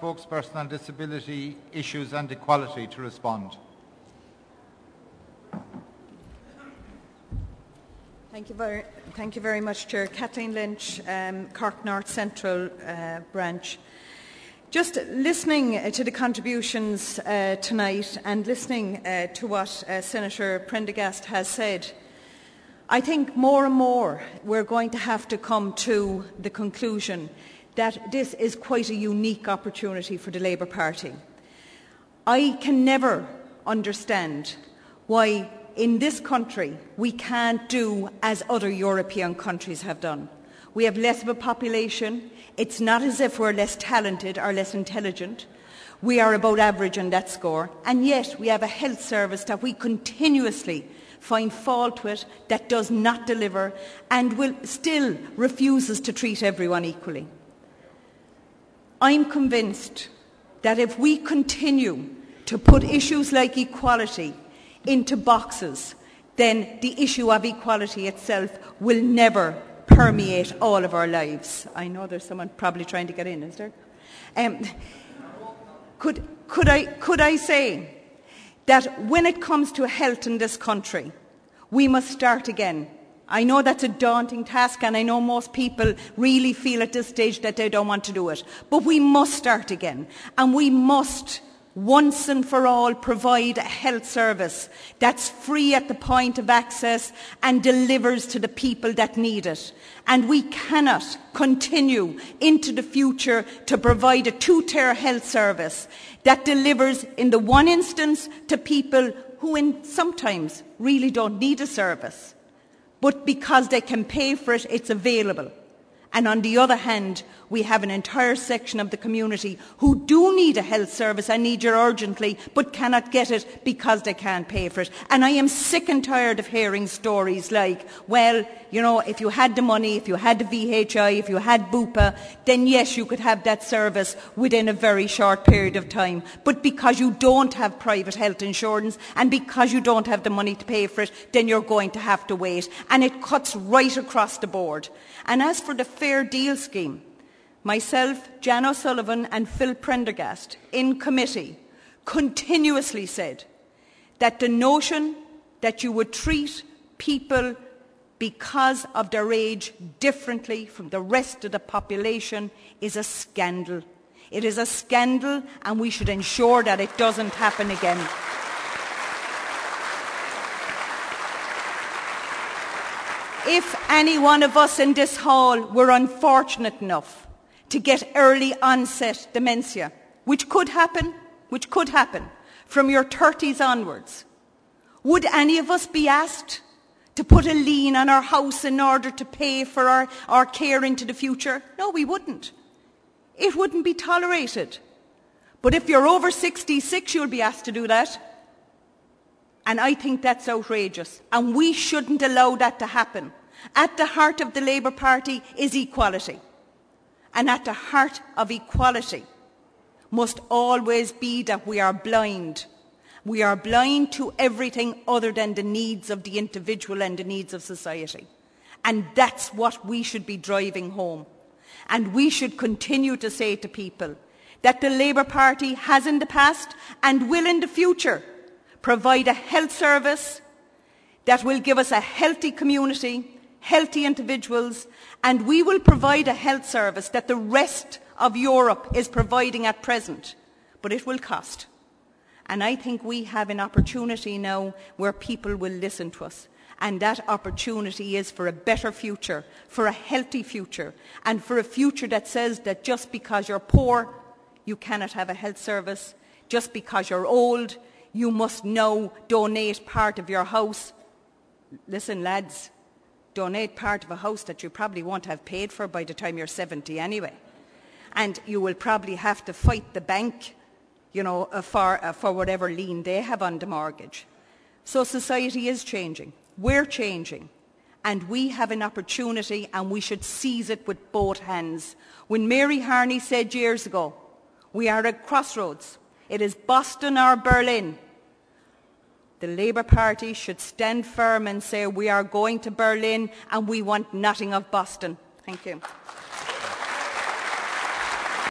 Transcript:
spokesperson on disability issues and equality to respond. Thank you very much, Chair. Kathleen Lynch, Cork North Central branch. Just listening to the contributions tonight and listening to what Senator Prendergast has said, I think more and more we're going to have to come to the conclusion that this is quite a unique opportunity for the Labour Party. I can never understand why in this country we can't do as other European countries have done. We have less of a population. It's not as if we're less talented or less intelligent. We are about average on that score. And yet we have a health service that we continuously find fault with, that does not deliver and will still refuses to treat everyone equally. I'm convinced that if we continue to put issues like equality into boxes, then the issue of equality itself will never permeate all of our lives. I know there's someone probably trying to get in, is there? Could I say that when it comes to health in this country, we must start again. I know that's a daunting task, and I know most people really feel at this stage that they don't want to do it. But we must start again, and we must once and for all provide a health service that's free at the point of access and delivers to the people that need it. And we cannot continue into the future to provide a two-tier health service that delivers in the one instance to people who sometimes really don't need a service, but because they can pay for it, it's available. And on the other hand, we have an entire section of the community who do need a health service and need it urgently, but cannot get it because they can't pay for it. And I am sick and tired of hearing stories like, well, you know, if you had the money, if you had the VHI, if you had Bupa, then yes, you could have that service within a very short period of time. But because you don't have private health insurance and because you don't have the money to pay for it, then you're going to have to wait. And it cuts right across the board. And as for the Fair Deal scheme, myself, Jan O'Sullivan and Phil Prendergast in committee continuously said that the notion that you would treat people because of their age differently from the rest of the population is a scandal. It is a scandal, and we should ensure that it doesn't happen again. If any one of us in this hall were unfortunate enough to get early onset dementia, which could happen from your 30s onwards, would any of us be asked to put a lien on our house in order to pay for our care into the future? No, we wouldn't. It wouldn't be tolerated. But if you're over 66, you'll be asked to do that. And I think that's outrageous. And we shouldn't allow that to happen. At the heart of the Labour Party is equality. And at the heart of equality must always be that we are blind. We are blind to everything other than the needs of the individual and the needs of society. And that's what we should be driving home. And we should continue to say to people that the Labour Party has in the past and will in the future provide a health service that will give us a healthy community, healthy individuals, and we will provide a health service that the rest of Europe is providing at present, but it will cost. And I think we have an opportunity now where people will listen to us. And that opportunity is for a better future, for a healthy future, and for a future that says that just because you're poor, you cannot have a health service. Just because you're old, you must now donate part of your house. Listen, lads, donate part of a house that you probably won't have paid for by the time you're 70 anyway. And you will probably have to fight the bank, you know, for whatever lien they have on the mortgage. So society is changing. We're changing. And we have an opportunity, and we should seize it with both hands. When Mary Harney said years ago, we are at crossroads. It is Boston or Berlin. The Labour Party should stand firm and say we are going to Berlin and we want nothing of Boston. Thank you.